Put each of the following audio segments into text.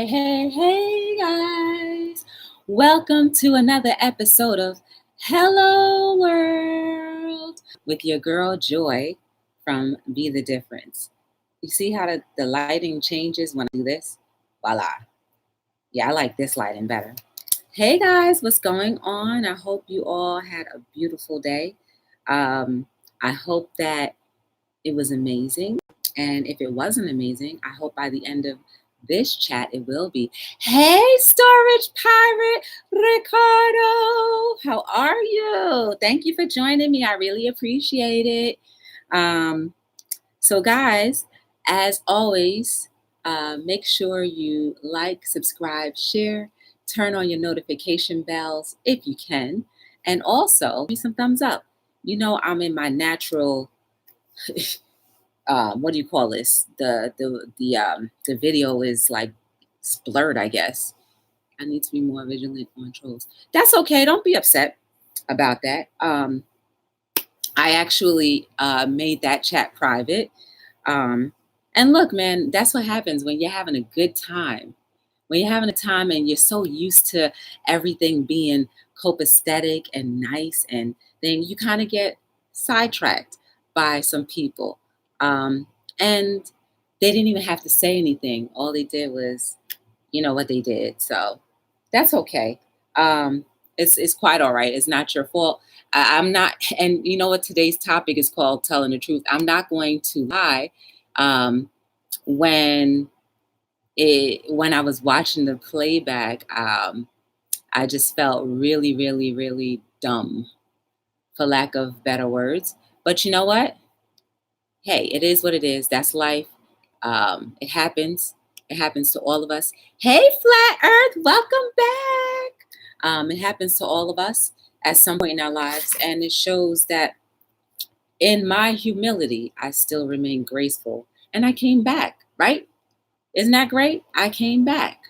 Hey, guys. Welcome to another episode of Hello World with your girl Joy from Be the Difference. You see how the lighting changes when I do this? Voila. Yeah, I like this lighting better. Hey, guys, what's going on? I hope you all had a beautiful day. I hope that it was amazing. And if it wasn't amazing, I hope by the end of this chat it will be. Hey, Storage Pirate Ricardo, how are you? Thank you for joining me. I really appreciate it. So, guys, as always, make sure you like, subscribe, share, turn on your notification bells if you can, and also give me some thumbs up. You know, I'm in my natural what do you call this? The video is like blurred, I guess. I need to be more vigilant on trolls. That's okay. Don't be upset about that. I actually made that chat private. And look, man, that's what happens when you're having a good time. When you're having a time and you're so used to everything being copacetic and nice, and then you kind of get sidetracked by some people. And they didn't even have to say anything. All they did was, what they did. So that's okay. It's quite all right. It's not your fault. I'm not, and you know what today's topic is called, telling the truth. I'm not going to lie. When I was watching the playback, I just felt really, really, really dumb, for lack of better words. But you know what? Hey, it is what it is. That's life. It happens. It happens to all of us. Hey, Flat Earth, welcome back. It happens to all of us at some point in our lives, and it shows that in my humility, I still remain graceful, and I came back, right? Isn't that great? I came back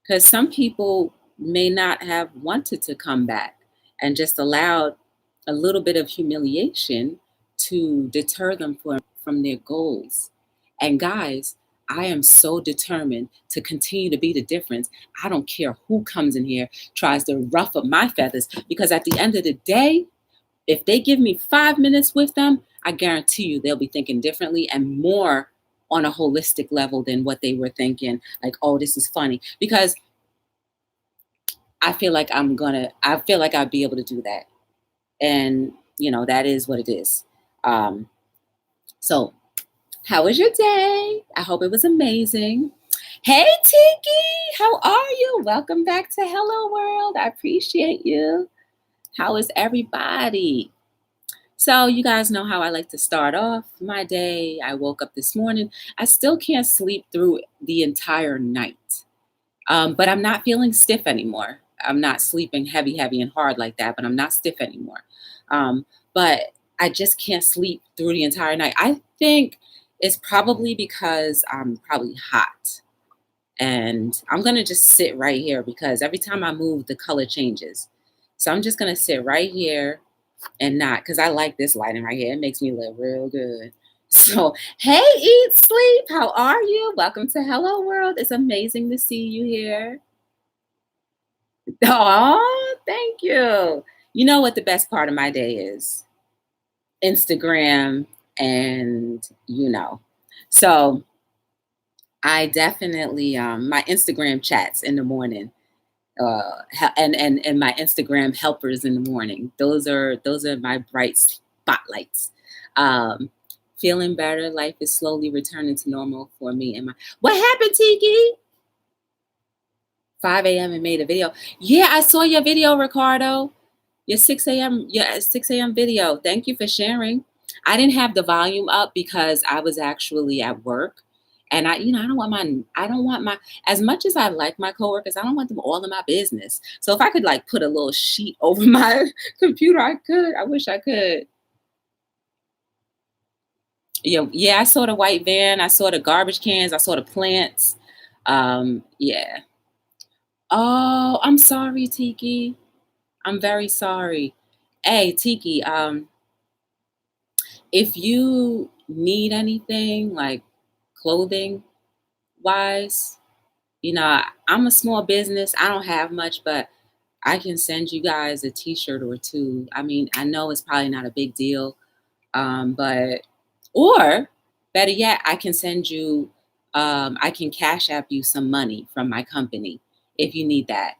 because some people may not have wanted to come back and just allowed a little bit of humiliation to deter them from their goals. And guys, I am so determined to continue to be the difference. I don't care who comes in here, tries to rough up my feathers, because at the end of the day, if they give me 5 minutes with them, I guarantee you they'll be thinking differently and more on a holistic level than what they were thinking. Like, oh, this is funny. Because I feel like I'd be able to do that. And, that is what it is. So, how was your day? I hope it was amazing. Hey, Tiki, how are you? Welcome back to Hello World. I appreciate you. How is everybody? So, you guys know how I like to start off my day. I woke up this morning. I still can't sleep through the entire night, but I'm not feeling stiff anymore. I'm not sleeping heavy, and hard like that, but I'm not stiff anymore. But I just can't sleep through the entire night. I think it's probably because I'm probably hot. And I'm going to just sit right here because every time I move, the color changes. So I'm just going to sit right here and not, because I like this lighting right here. It makes me look real good. So, hey, Eat Sleep, how are you? Welcome to Hello World. It's amazing to see you here. Oh, thank you. You know what the best part of my day is? Instagram and, So I definitely, my Instagram chats in the morning, and my Instagram helpers in the morning. Those are my bright spotlights. Feeling better. Life is slowly returning to normal for me. What happened, Tiki? 5 a.m. and made a video. Yeah, I saw your video, Ricardo. Your 6 a.m. video. Thank you for sharing. I didn't have the volume up because I was actually at work. And I don't want my, as much as I like my coworkers, I don't want them all in my business. So if I could like put a little sheet over my computer, I could. I wish I could. Yeah, I saw the white van. I saw the garbage cans. I saw the plants. Yeah. Oh, I'm sorry, Tiki. I'm very sorry. Hey, Tiki, if you need anything like clothing wise, I'm a small business. I don't have much, but I can send you guys a t-shirt or two. I mean, I know it's probably not a big deal, but or better yet, I can send you, I can cash app you some money from my company if you need that.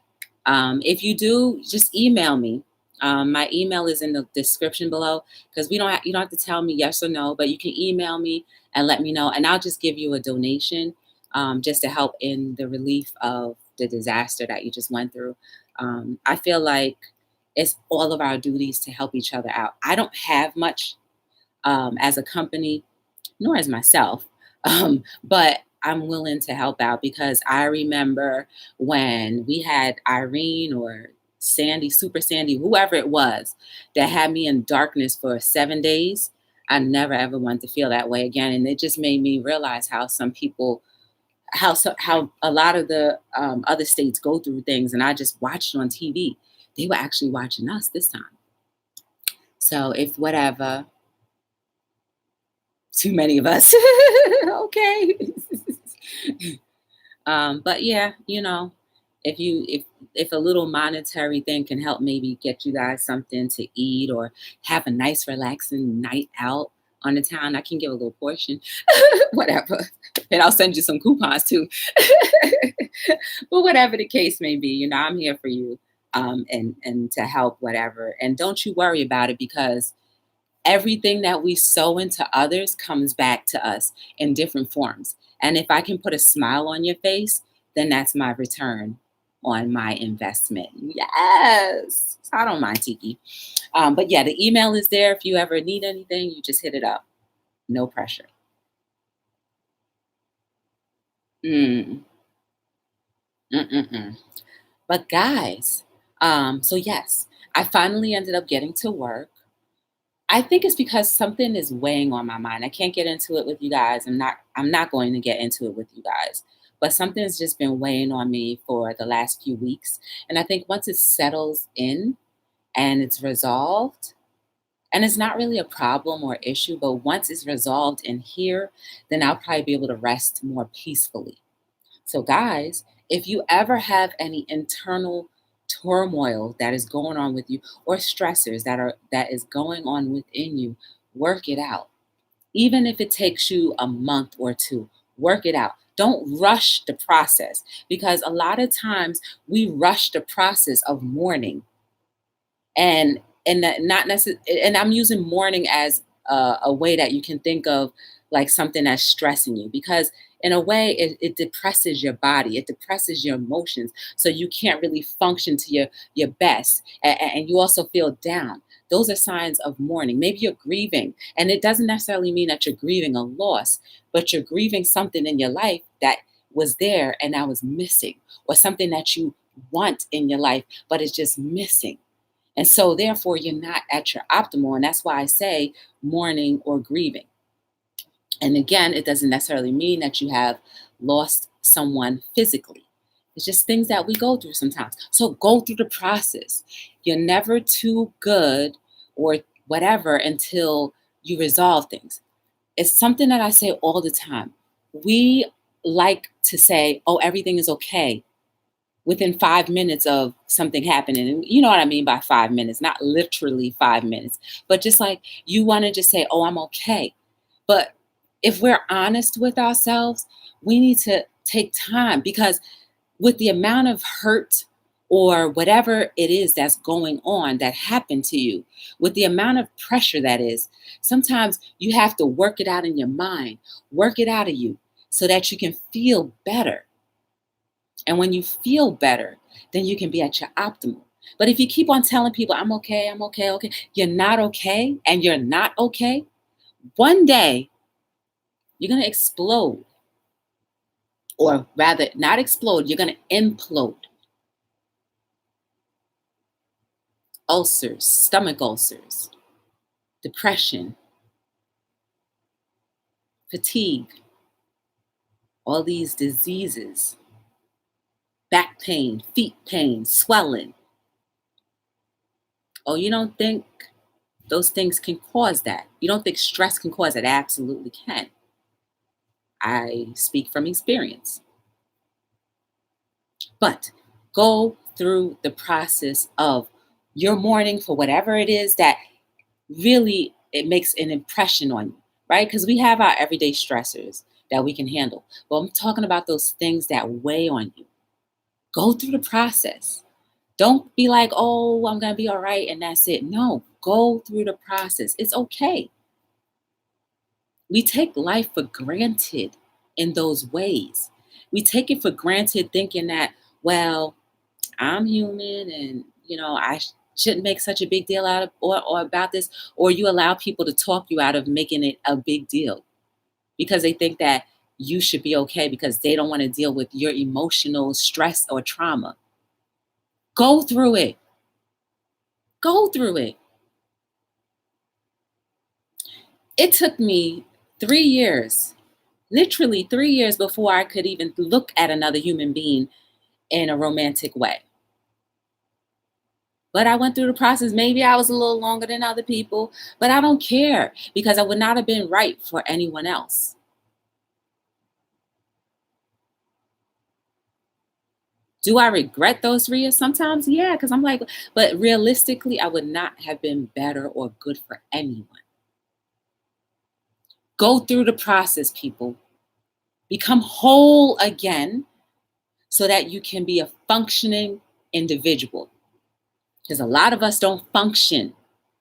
If you do, just email me. My email is in the description below because you don't have to tell me yes or no, but you can email me and let me know, and I'll just give you a donation just to help in the relief of the disaster that you just went through. I feel like it's all of our duties to help each other out. I don't have much as a company, nor as myself, but I'm willing to help out because I remember when we had Irene or Sandy, Super Sandy, whoever it was, that had me in darkness for 7 days. I never ever wanted to feel that way again, and it just made me realize how some people, how a lot of the other states go through things, and I just watched it on TV. They were actually watching us this time. So if whatever, too many of us. Okay. But yeah, if a little monetary thing can help maybe get you guys something to eat or have a nice relaxing night out on the town, I can give a little portion. Whatever. And I'll send you some coupons too. But whatever the case may be, I'm here for you. And to help whatever. And don't you worry about it because everything that we sow into others comes back to us in different forms. And if I can put a smile on your face, then that's my return on my investment. Yes. I don't mind, Tiki. But yeah, the email is there. If you ever need anything, you just hit it up. No pressure. Mm, mm-mm-mm. But guys, so yes, I finally ended up getting to work. I think it's because something is weighing on my mind. I can't get into it with you guys. I'm not going to get into it with you guys. But something's just been weighing on me for the last few weeks. And I think once it settles in and it's resolved, and it's not really a problem or issue, but once it's resolved in here, then I'll probably be able to rest more peacefully. So, guys, if you ever have any internal turmoil that is going on with you or stressors that is going on within you, work it out. Even if it takes you a month or two, work it out. Don't rush the process because a lot of times we rush the process of mourning and that not necessarily, and I'm using mourning as a way that you can think of like something that's stressing you because in a way it depresses your body, it depresses your emotions, so you can't really function to your best, and you also feel down. Those are signs of mourning. Maybe you're grieving, and it doesn't necessarily mean that you're grieving a loss, but you're grieving something in your life that was there and that was missing, or something that you want in your life but it's just missing, and so, therefore, you're not at your optimal. And that's why I say mourning or grieving. And again, it doesn't necessarily mean that you have lost someone physically. It's just things that we go through sometimes. So, go through the process. You're never too good or whatever until you resolve things. It's something that I say all the time. We like to say, oh, everything is okay within 5 minutes of something happening. And you know what I mean by 5 minutes, not literally 5 minutes, but just like you want to just say, oh, I'm okay. But if we're honest with ourselves, we need to take time because with the amount of hurt or whatever it is that's going on that happened to you, with the amount of pressure that is, sometimes you have to work it out in your mind, work it out of you so that you can feel better. And when you feel better, then you can be at your optimal. But if you keep on telling people, I'm okay, I'm okay, okay, you're not okay, and you're not okay, one day you're going to explode. Or rather, not explode, you're going to implode. Ulcers, stomach ulcers, depression, fatigue, all these diseases, back pain, feet pain, swelling. Oh, you don't think those things can cause that? You don't think stress can cause it? Absolutely can. I speak from experience. But go through the process of your morning for whatever it is that really it makes an impression on you, right? Because we have our everyday stressors that we can handle. But I'm talking about those things that weigh on you. Go through the process. Don't be like, oh, I'm going to be all right and that's it. No, go through the process. It's okay. We take life for granted in those ways. We take it for granted thinking that, well, I'm human and, shouldn't make such a big deal out of or about this, or you allow people to talk you out of making it a big deal because they think that you should be okay because they don't want to deal with your emotional stress or trauma. Go through it. Go through it. It took me 3 years, literally 3 years before I could even look at another human being in a romantic way. But I went through the process. Maybe I was a little longer than other people, but I don't care because I would not have been right for anyone else. Do I regret those 3 years? Sometimes, yeah, because I'm like, but realistically, I would not have been better or good for anyone. Go through the process, people. Become whole again so that you can be a functioning individual. Because a lot of us don't function,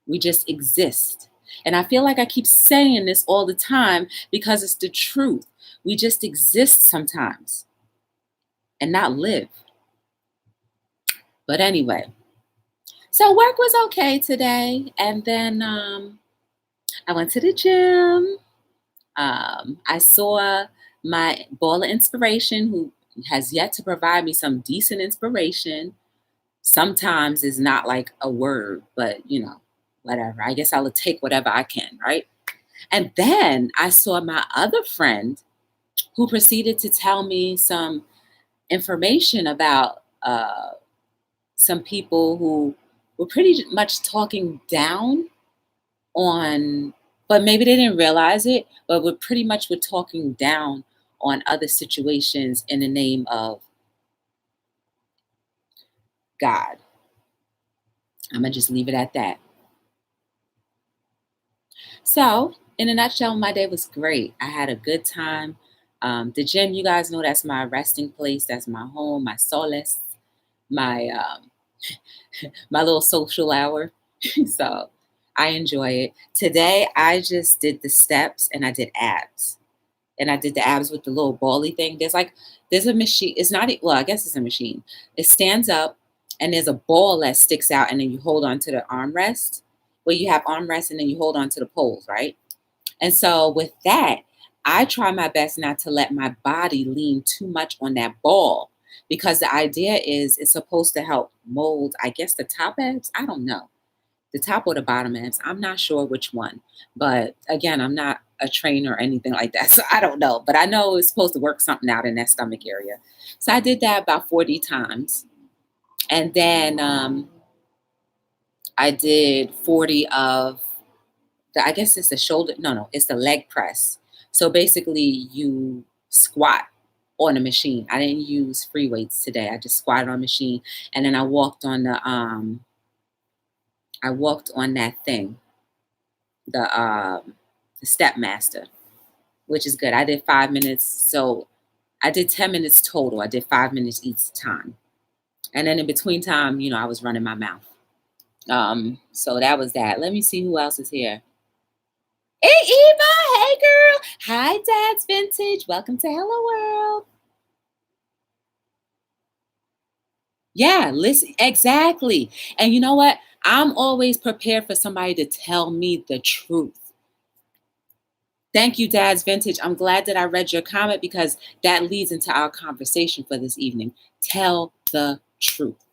we just exist. And I feel like I keep saying this all the time because it's the truth. We just exist sometimes and not live. But anyway, so work was okay today. And then I went to the gym. I saw my ball of inspiration who has yet to provide me some decent inspiration. Sometimes it's not like a word, but whatever. I guess I'll take whatever I can, right? And then I saw my other friend who proceeded to tell me some information about some people who were pretty much talking down on, but maybe they didn't realize it, but we're pretty much we're talking down on other situations in the name of God. I'm gonna just leave it at that. So, in a nutshell, my day was great. I had a good time. The gym, you guys know, that's my resting place. That's my home, my solace, my my little social hour. So, I enjoy it. Today, I just did the steps and I did abs. And I did the abs with the little bally thing. There's a machine. It's not, well, I guess it's a machine. It stands up and there's a ball that sticks out and then you hold on to the armrest. Well, you have armrest and then you hold on to the poles, right? And so with that, I try my best not to let my body lean too much on that ball because the idea is it's supposed to help mold, I guess, the top abs. I don't know. The top or the bottom abs. I'm not sure which one. But again, I'm not a trainer or anything like that. So I don't know. But I know it's supposed to work something out in that stomach area. So I did that about 40 times. And then I did 40 of I guess it's the shoulder. No, it's the leg press. So basically, you squat on a machine. I didn't use free weights today. I just squatted on a machine, and then I walked on that thing, the step master, which is good. I did 5 minutes, so I did 10 minutes total. I did 5 minutes each time, and then in between time, I was running my mouth. So that was that. Let me see who else is here. Hey Eva, hey girl. Hi Dad's Vintage. Welcome to Hello World. Yeah, listen, exactly. And you know what? I'm always prepared for somebody to tell me the truth. Thank you, Dad's Vintage. I'm glad that I read your comment because that leads into our conversation for this evening. Tell the truth.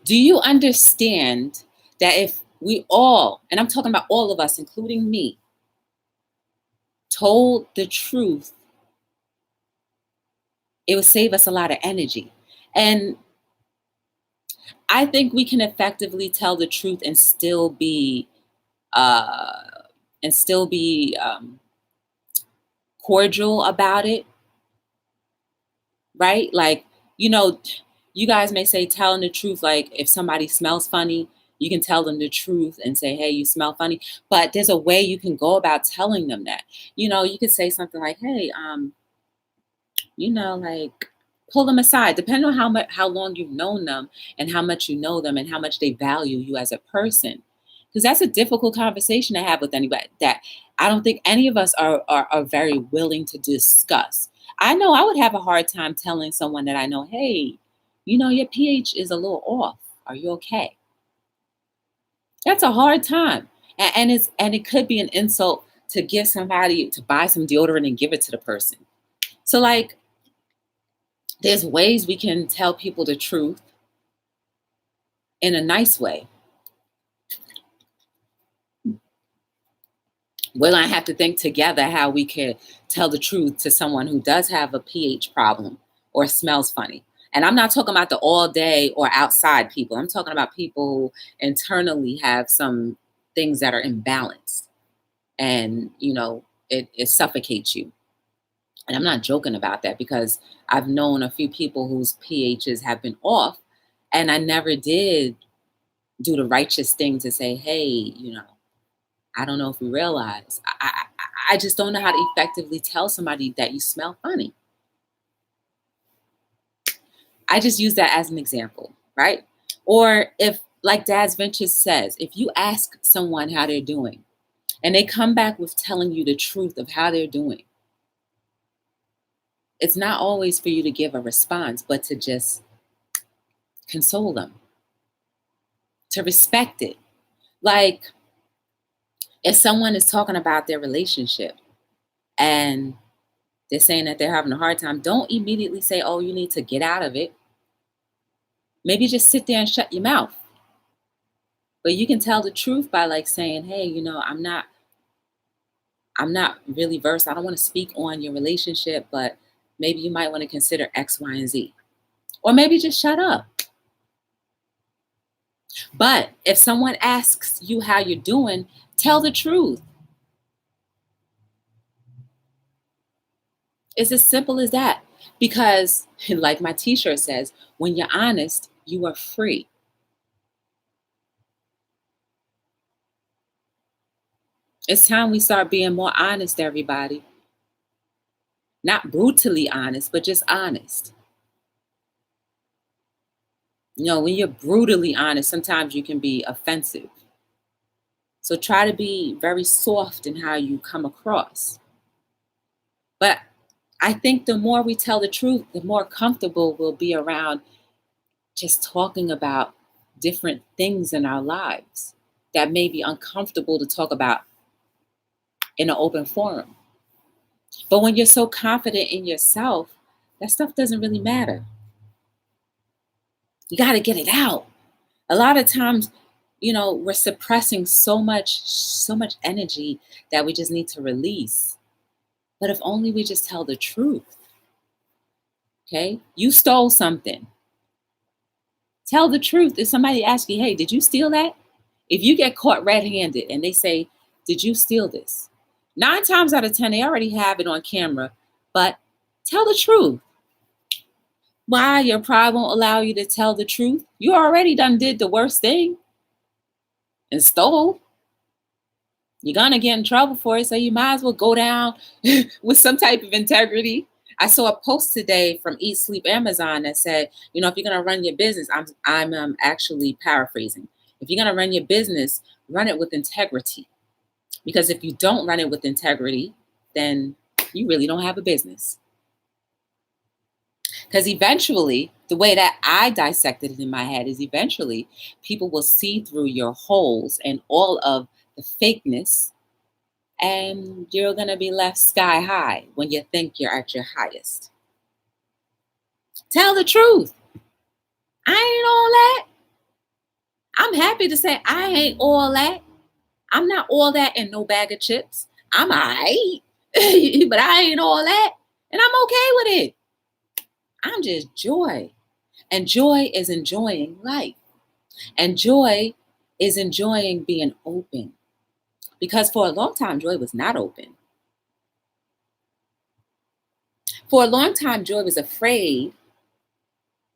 Do you understand that if we all, and I'm talking about all of us, including me, told the truth, it would save us a lot of energy. And I think we can effectively tell the truth uh, and still be cordial about it right? Like, you know, you guys may say telling the truth, like if somebody smells funny, you can tell them the truth and say, hey, you smell funny. But there's a way you can go about telling them that. You could say something like, hey, like pull them aside, depending on how long you've known them and how much you know them and how much they value you as a person. Because that's a difficult conversation to have with anybody that I don't think any of us are very willing to discuss. I know I would have a hard time telling someone that I know, hey, your pH is a little off. Are you okay? That's a hard time. And it could be an insult to give somebody to buy some deodorant and give it to the person. So like there's ways we can tell people the truth in a nice way. We're going to have to think together how we could tell the truth to someone who does have a pH problem or smells funny. And I'm not talking about the all day or outside people. I'm talking about people who internally have some things that are imbalanced and, it suffocates you. And I'm not joking about that because I've known a few people whose pHs have been off and I never did do the righteous thing to say, hey, I don't know if you realize. I just don't know how to effectively tell somebody that you smell funny. I just use that as an example, right? Or if, like Dad's Ventures says, if you ask someone how they're doing and they come back with telling you the truth of how they're doing, it's not always for you to give a response, but to just console them, to respect it. Like if someone is talking about their relationship and they're saying that they're having a hard time, don't immediately say, oh, you need to get out of it. Maybe just sit there and shut your mouth. But you can tell the truth by like saying, hey, I'm not really versed. I don't want to speak on your relationship, but maybe you might want to consider X, Y, and Z. Or maybe just shut up. But if someone asks you how you're doing, tell the truth. It's as simple as that. Because, like my t-shirt says, when you're honest, you are free. It's time we start being more honest, everybody. Not brutally honest, but just honest. When you're brutally honest, sometimes you can be offensive. So try to be very soft in how you come across. But I think the more we tell the truth, the more comfortable we'll be around just talking about different things in our lives that may be uncomfortable to talk about in an open forum. But when you're so confident in yourself, that stuff doesn't really matter. You got to get it out. A lot of times, we're suppressing so much energy that we just need to release. But if only we just tell the truth. Okay? You stole something. Tell the truth. If somebody asks you, hey, did you steal that? If you get caught red-handed and they say, did you steal this? 9 times out of 10, they already have it on camera, but tell the truth. Why? Your pride won't allow you to tell the truth. You already done did the worst thing and stole. You're going to get in trouble for it, so you might as well go down with some type of integrity. I saw a post today from Eat Sleep Amazon that said, if you're going to run your business, I'm actually paraphrasing. If you're going to run your business, run it with integrity. Because if you don't run it with integrity, then you really don't have a business. Because eventually, the way that I dissected it in my head is eventually people will see through your holes and all of the fakeness, and you're going to be left sky high when you think you're at your highest. Tell the truth. I ain't all that. I'm happy to say I ain't all that. I'm not all that and no bag of chips. I'm all right, but I ain't all that. And I'm okay with it. I'm just joy. And joy is enjoying life. And joy is enjoying being open. Because for a long time, joy was not open. For a long time, Joy was afraid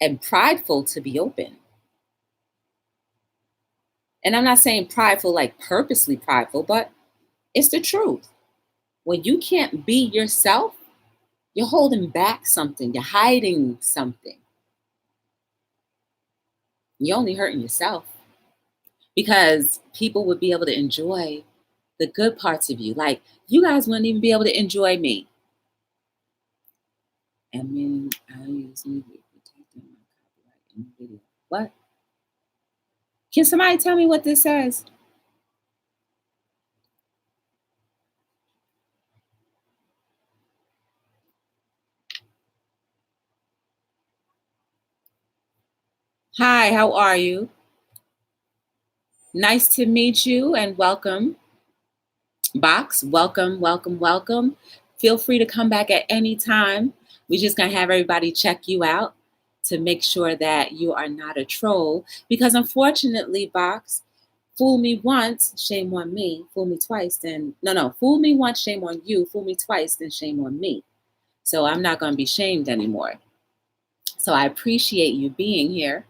and prideful to be open. And I'm not saying prideful like purposely prideful, but it's the truth. When you can't be yourself, you're holding back something, you're hiding something. You're only hurting yourself because people would be able to enjoy the good parts of you. Like, you guys wouldn't even be able to enjoy me. I mean, I use music protecting my copyright in the video. What? Can somebody tell me what this says? Hi, how are you? Nice to meet you and welcome. Box, welcome, welcome, welcome. Feel free to come back at any time. We're just going to have everybody check you out to make sure that you are not a troll. Because unfortunately, Box, fool me once, shame on me. Fool me twice, then no. Fool me once, shame on you. Fool me twice, then shame on me. So I'm not going to be shamed anymore. So I appreciate you being here.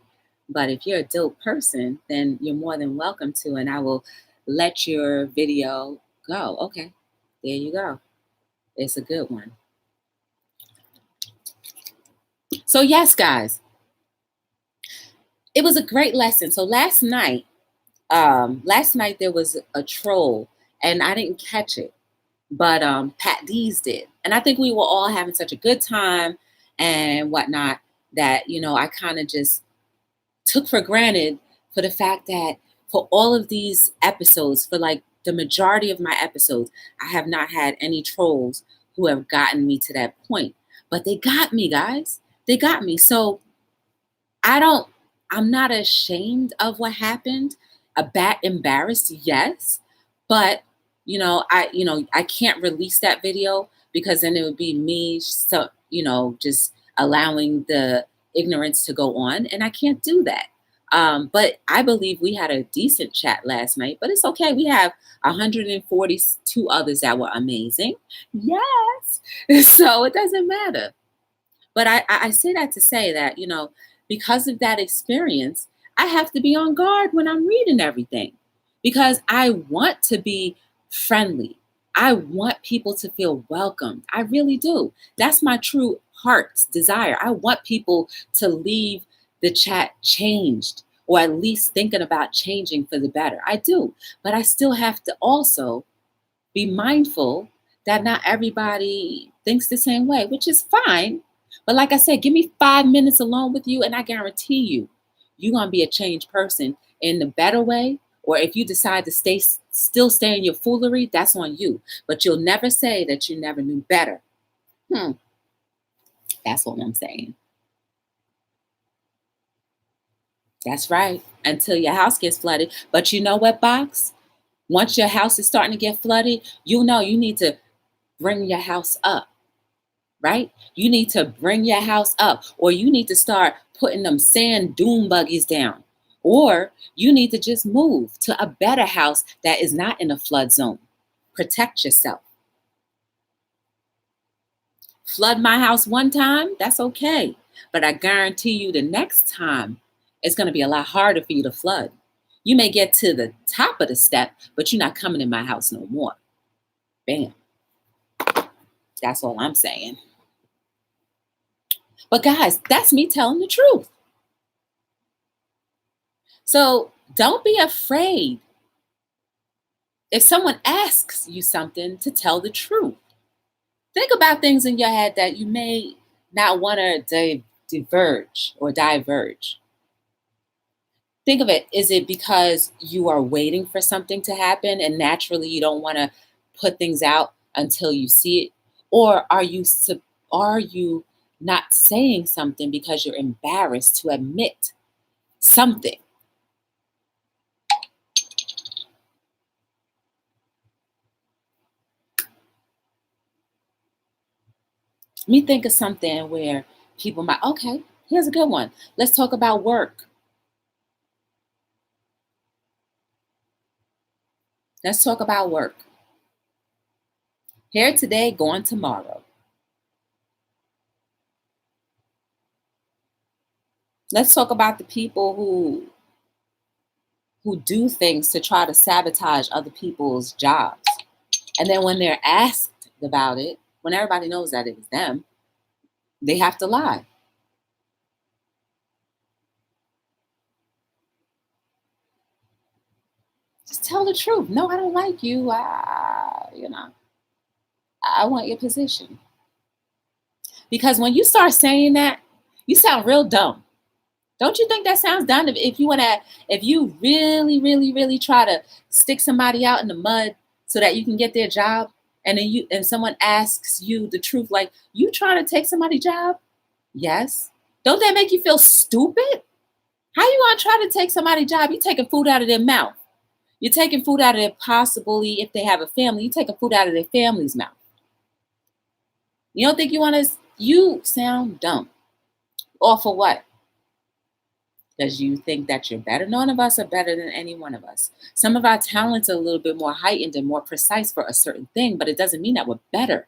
But if you're a dope person, then you're more than welcome to, and I will let your video go. Okay, there you go. It's a good one. So yes, guys, it was a great lesson. So last night there was a troll, and I didn't catch it, but Pat Dees did, and I think we were all having such a good time and whatnot that I kind of just took for granted for the fact that for all of these episodes, for like the majority of my episodes, I have not had any trolls who have gotten me to that point. But they got me, guys. They got me. So I'm not ashamed of what happened. A bit embarrassed, yes. But I can't release that video because then it would be me, so, just allowing the ignorance to go on. And I can't do that. But I believe we had a decent chat last night, but it's okay. We have 142 others that were amazing. Yes. So it doesn't matter. But I say that to say that, because of that experience, I have to be on guard when I'm reading everything because I want to be friendly. I want people to feel welcomed. I really do. That's my true heart's desire. I want people to leave the chat changed or at least thinking about changing for the better. I do. But I still have to also be mindful that not everybody thinks the same way, which is fine. But like I said, give me 5 minutes alone with you, and I guarantee you're gonna be a changed person in the better way. Or if you decide to still stay in your foolery, that's on you. But you'll never say that you never knew better. That's what I'm saying. That's right. Until your house gets flooded. But you know what, Box? Once your house is starting to get flooded, you know you need to bring your house up. Right? You need to bring your house up, or you need to start putting them sand dune buggies down, or you need to just move to a better house that is not in a flood zone. Protect yourself. Flood my house one time, that's okay. But I guarantee you the next time it's going to be a lot harder for you to flood. You may get to the top of the step, but you're not coming in my house no more. Bam. That's all I'm saying. But guys, that's me telling the truth. So don't be afraid if someone asks you something to tell the truth. Think about things in your head that you may not want to diverge or diverge. Think of it. Is it because you are waiting for something to happen and naturally you don't want to put things out until you see it? Or are you not saying something because you're embarrassed to admit something? Let me think of something where people might, okay, here's a good one. Let's talk about work. Let's talk about work. Here today, gone tomorrow. Let's talk about the people who do things to try to sabotage other people's jobs. And then when they're asked about it, when everybody knows that it was them, they have to lie. Just tell the truth. No, I don't like you. I want your position. Because when you start saying that, you sound real dumb. Don't you think that sounds dumb? If you really, really, really try to stick somebody out in the mud so that you can get their job, and then someone asks you the truth, like, you trying to take somebody's job? Yes. Don't that make you feel stupid? How you gonna try to take somebody's job? You taking food out of their mouth. You're taking food out of their, possibly if they have a family, you taking food out of their family's mouth. You don't think you sound dumb. Or for what? Because you think that you're better. None of us are better than any one of us. Some of our talents are a little bit more heightened and more precise for a certain thing, but it doesn't mean that we're better.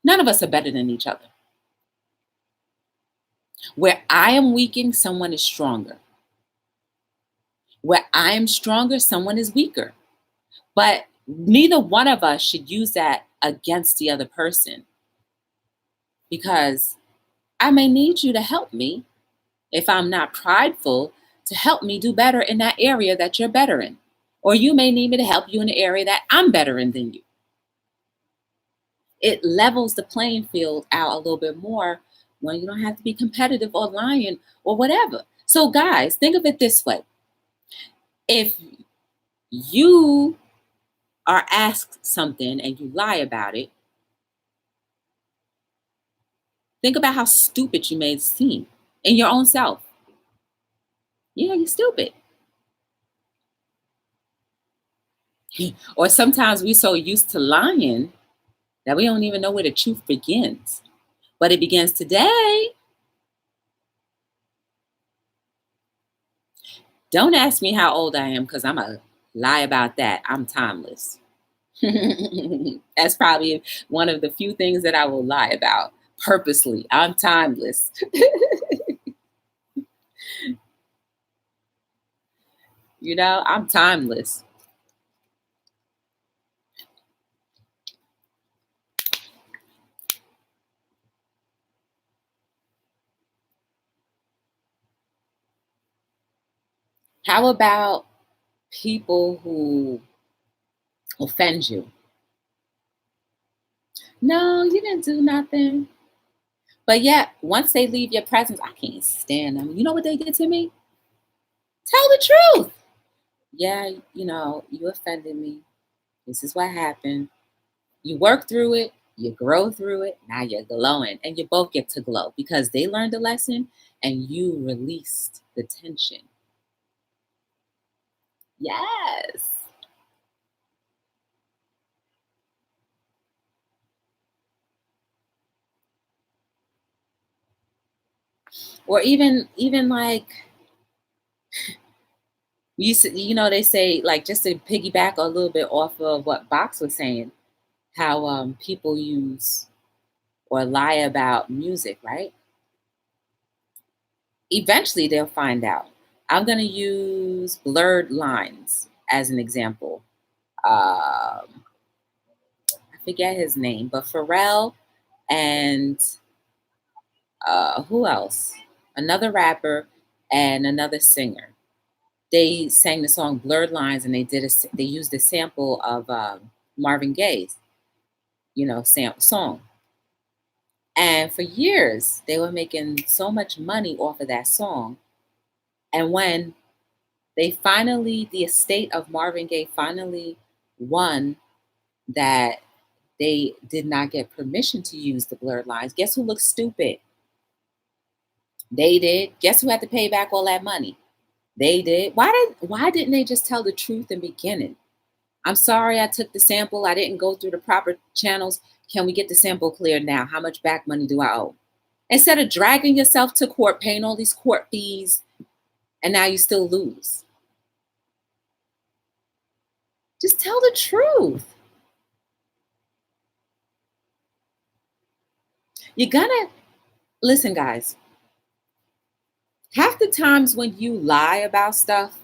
None of us are better than each other. Where I am weakening, someone is stronger. Where I am stronger, someone is weaker. But neither one of us should use that against the other person, because I may need you to help me, if I'm not prideful, to help me do better in that area that you're better in. Or you may need me to help you in the area that I'm better in than you. It levels the playing field out a little bit more when you don't have to be competitive or lying or whatever. So, guys, think of it this way. If you are asked something and you lie about it, think about how stupid you may seem in your own self. Yeah, you're stupid. Or sometimes we're so used to lying that we don't even know where the truth begins. But it begins today. Don't ask me how old I am, because I'm going to lie about that. I'm timeless. That's probably one of the few things that I will lie about purposely. I'm timeless. I'm timeless. How about people who offend you? No, you didn't do nothing. But yet, once they leave your presence, I can't stand them. You know what they did to me? Tell the truth. Yeah, you offended me. This is what happened. You work through it, you grow through it, now you're glowing. And you both get to glow because they learned a lesson and you released the tension. Yes. Or even like they say, like, just to piggyback a little bit off of what Box was saying, how people use or lie about music, right? Eventually they'll find out. I'm going to use Blurred Lines as an example. I forget his name, but Pharrell and who else? Another rapper and another singer. They sang the song "Blurred Lines" and they used a sample of Marvin Gaye's, song. And for years, they were making so much money off of that song. And when the estate of Marvin Gaye finally won that they did not get permission to use the blurred lines, guess who looked stupid? They did. Guess who had to pay back all that money? They did. Why didn't they just tell the truth in the beginning? I'm sorry I took the sample. I didn't go through the proper channels. Can we get the sample cleared now? How much back money do I owe? Instead of dragging yourself to court, paying all these court fees, and now you still lose. Just tell the truth. You're gonna listen, guys. Half the times when you lie about stuff,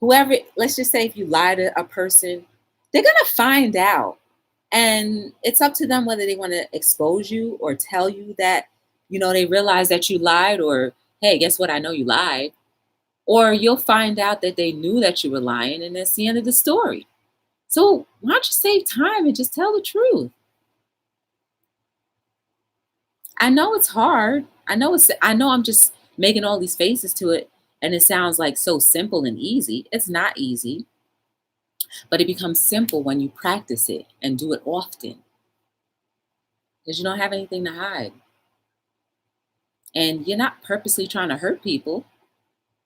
whoever, let's just say if you lie to a person, they're going to find out. And it's up to them whether they want to expose you or tell you that, they realize that you lied, or, hey, guess what? I know you lied. Or you'll find out that they knew that you were lying, and that's the end of the story. So why don't you save time and just tell the truth? I know it's hard. I know I'm just making all these faces to it, and it sounds like so simple and easy. It's not easy, but it becomes simple when you practice it and do it often, because you don't have anything to hide. And you're not purposely trying to hurt people,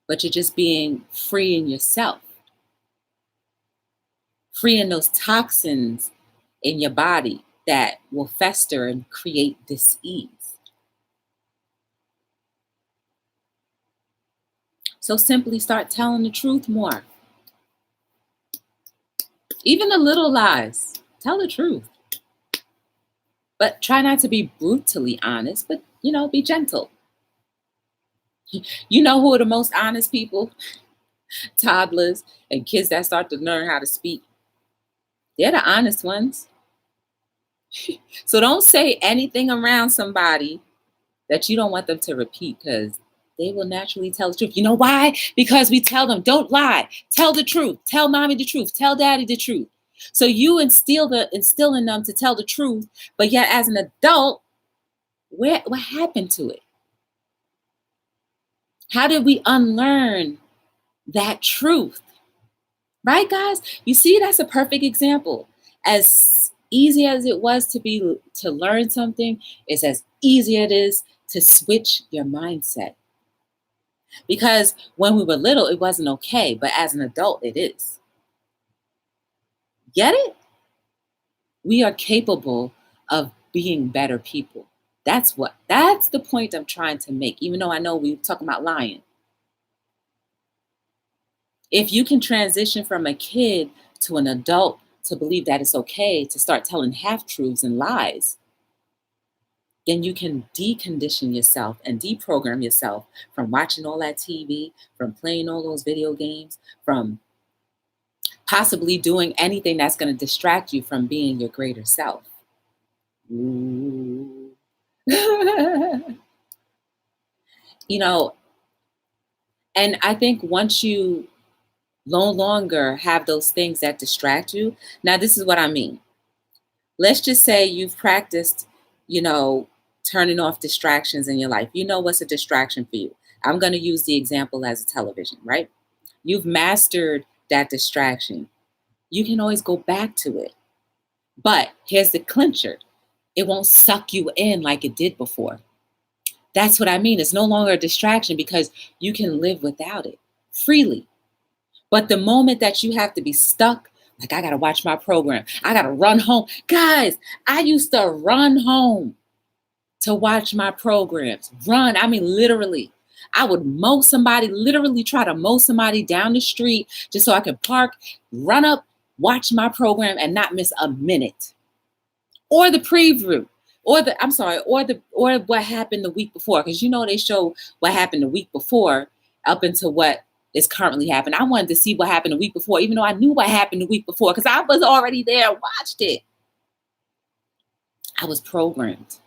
but you're just being free in yourself, free in those toxins in your body that will fester and create dis-ease. So simply start telling the truth more. Even the little lies, tell the truth. But try not to be brutally honest, but be gentle. You know who are the most honest people? Toddlers and kids that start to learn how to speak. They're the honest ones. So don't say anything around somebody that you don't want them to repeat, because they will naturally tell the truth. You know why? Because we tell them, don't lie. Tell the truth. Tell mommy the truth. Tell daddy the truth. So you instill in them to tell the truth, but yet as an adult, what happened to it? How did we unlearn that truth? Right, guys? You see, that's a perfect example. As easy as it was to learn something, it's as easy it is to switch your mindset. Because when we were little, it wasn't okay, but as an adult, it is. Get it? We are capable of being better people. That's the point I'm trying to make, even though I know we're talking about lying. If you can transition from a kid to an adult to believe that it's okay to start telling half-truths and lies, then you can decondition yourself and deprogram yourself from watching all that TV, from playing all those video games, from possibly doing anything that's going to distract you from being your greater self. Ooh. And I think once you no longer have those things that distract you, now this is what I mean. Let's just say you've practiced, turning off distractions in your life. You know what's a distraction for you. I'm going to use the example as a television, right? You've mastered that distraction. You can always go back to it. But here's the clincher. It won't suck you in like it did before. That's what I mean. It's no longer a distraction because you can live without it freely. But the moment that you have to be stuck, like, I got to watch my program, I got to run home. Guys, I used to run home to watch my programs. Run. I mean, literally. I would literally try to mow somebody down the street just so I could park, run up, watch my program and not miss a minute. Or the preview. Or what happened the week before. Because they show what happened the week before up into what is currently happening. I wanted to see what happened the week before, even though I knew what happened the week before, because I was already there and watched it. I was programmed.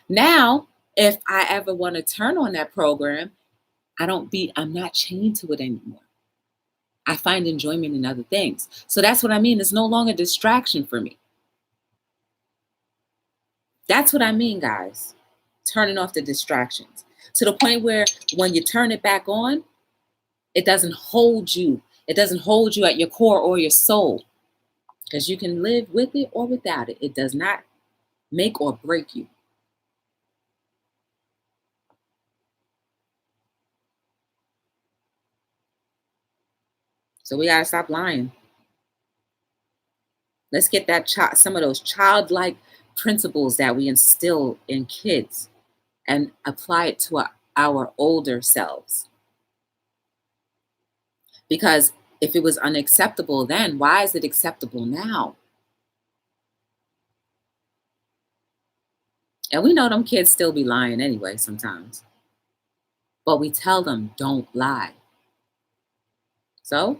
Now, if I ever want to turn on that program, I'm not chained to it anymore. I find enjoyment in other things. So that's what I mean. It's no longer a distraction for me. That's what I mean, guys. Turning off the distractions to the point where when you turn it back on, it doesn't hold you. It doesn't hold you at your core or your soul, because you can live with it or without it. It does not make or break you. So we got to stop lying. Let's get some of those childlike principles that we instill in kids and apply it to our older selves. Because if it was unacceptable then, why is it acceptable now? And we know them kids still be lying anyway sometimes. but we tell them don't lie. So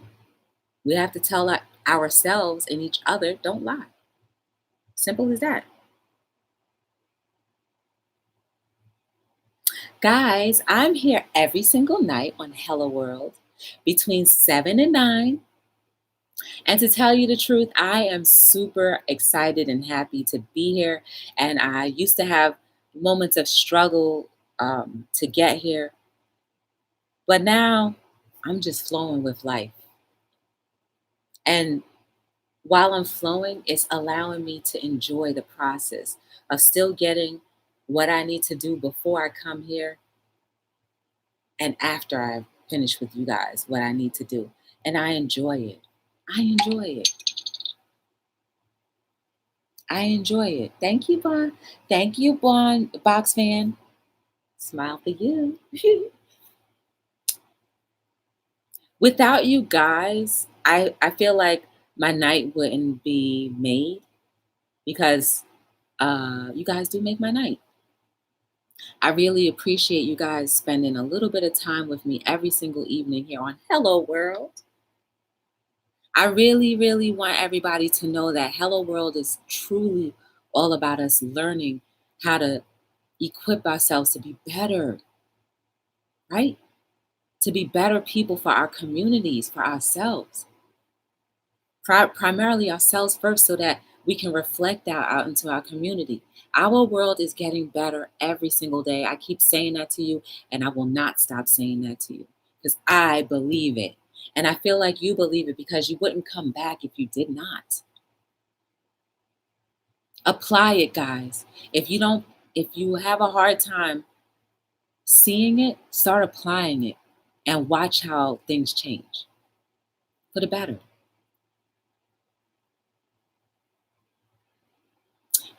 we have to tell ourselves and each other don't lie. Simple as that. Guys, I'm here every single night on Hello World between 7 and 9. And to tell you the truth, I am super excited and happy to be here. And I used to have moments of struggle to get here, but now I'm just flowing with life. And while I'm flowing, it's allowing me to enjoy the process of still getting what I need to do before I come here and after I've finished with you guys, what I need to do. And I enjoy it. I enjoy it. I enjoy it. Thank you, Bon. Thank you, Bon, Box fan. Smile for you. Without you guys, I feel like my night wouldn't be made because you guys do make my night. I really appreciate you guys spending a little bit of time with me every single evening here on Hello World. I really, really want everybody to know that Hello World is truly all about us learning how to equip ourselves to be better, right? To be better people for our communities, for ourselves. Primarily ourselves first, so that we can reflect that out into our community. Our world is getting better every single day. I keep saying that to you, and I will not stop saying that to you because I believe it. And I feel like you believe it because you wouldn't come back if you did not. Apply it, guys. If you have a hard time seeing it, start applying it and watch how things change for the better.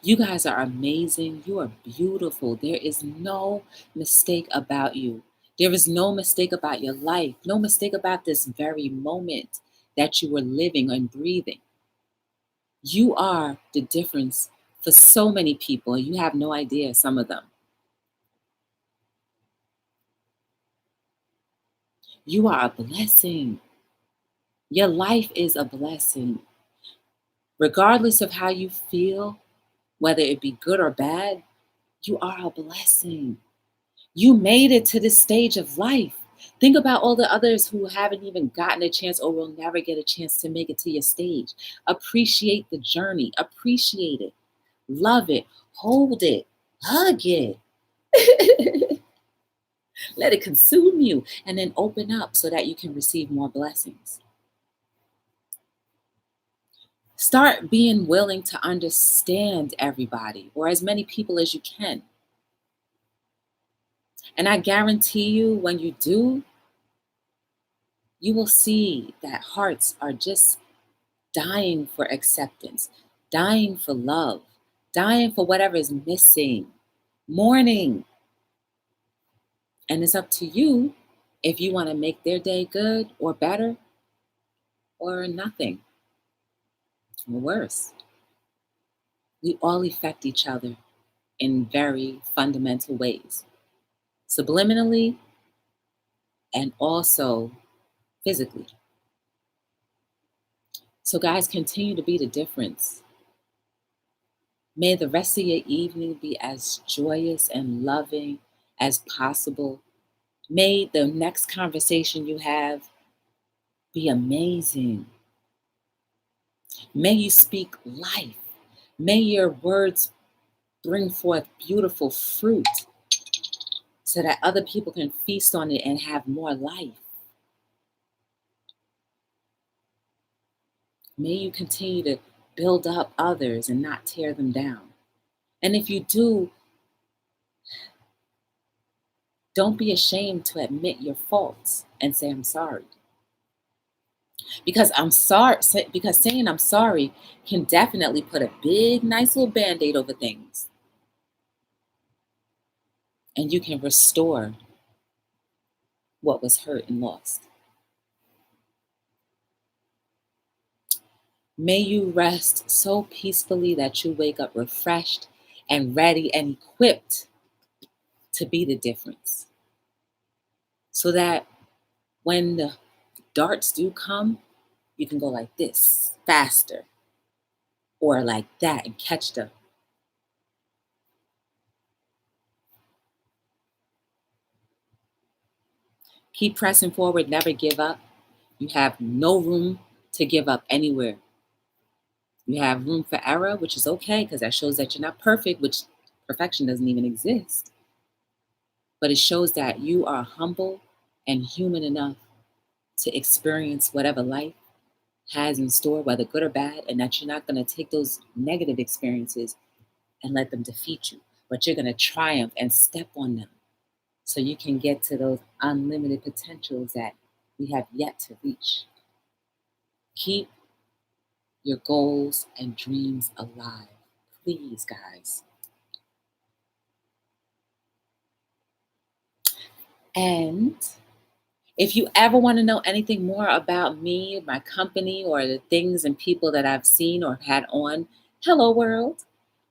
You guys are amazing. You are beautiful. There is no mistake about you. There is no mistake about your life. No mistake about this very moment that you were living and breathing. You are the difference for so many people. You have no idea, some of them. You are a blessing. Your life is a blessing. Regardless of how you feel, whether it be good or bad, you are a blessing. You made it to this stage of life. Think about all the others who haven't even gotten a chance or will never get a chance to make it to your stage. Appreciate the journey. Appreciate it. Love it. Hold it. Hug it. Let it consume you and then open up so that you can receive more blessings. Start being willing to understand everybody or as many people as you can. And I guarantee you, when you do, you will see that hearts are just dying for acceptance, dying for love, dying for whatever is missing, mourning. And it's up to you if you want to make their day good or better or nothing or worse. We all affect each other in very fundamental ways, subliminally and also physically. So, guys, continue to be the difference. May the rest of your evening be as joyous and loving as possible. May the next conversation you have be amazing. May you speak life. May your words bring forth beautiful fruit so that other people can feast on it and have more life. May you continue to build up others and not tear them down. And if you do, don't be ashamed to admit your faults and say, I'm sorry. Because saying I'm sorry can definitely put a big, nice little band-aid over things. And you can restore what was hurt and lost. May you rest so peacefully that you wake up refreshed and ready and equipped to be the difference. so that when the darts do come, you can go like this faster or like that and catch them. Keep pressing forward, never give up. You have no room to give up anywhere. You have room for error, which is okay because that shows that you're not perfect, which perfection doesn't even exist. But it shows that you are humble and human enough to experience whatever life has in store, whether good or bad, and that you're not going to take those negative experiences and let them defeat you, but you're going to triumph and step on them so you can get to those unlimited potentials that we have yet to reach. Keep your goals and dreams alive. Please, guys. And if you ever want to know anything more about me, my company, or the things and people that I've seen or had on Hello World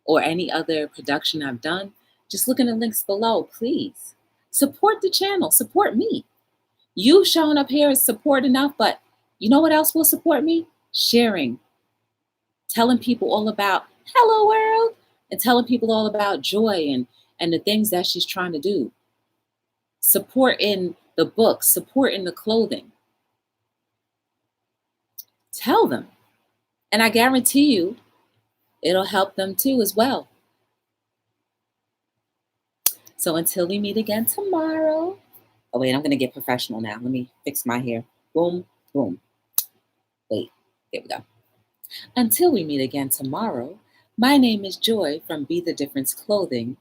or any other production I've done, just look in the links below, please. Support the channel, support me. You showing up here is support enough, but you know what else will support me? Sharing, telling people all about Hello World and telling people all about Joy and the things that she's trying to do. Support in the books, support in the clothing. Tell them. And I guarantee you, it'll help them too as well. So until we meet again tomorrow. Oh, wait, I'm going to get professional now. Let me fix my hair. Boom, boom. Wait, there we go. Until we meet again tomorrow, my name is Joy from Be the Difference Clothing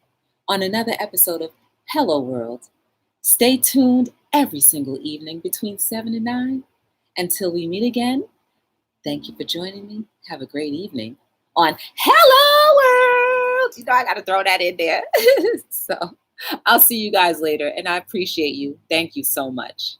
on another episode of Hello World. Stay tuned every single evening between 7 and 9. Until we meet again, thank you for joining me. Have a great evening on Hello World. You know, I got to throw that in there. So I'll see you guys later, and I appreciate you. Thank you so much.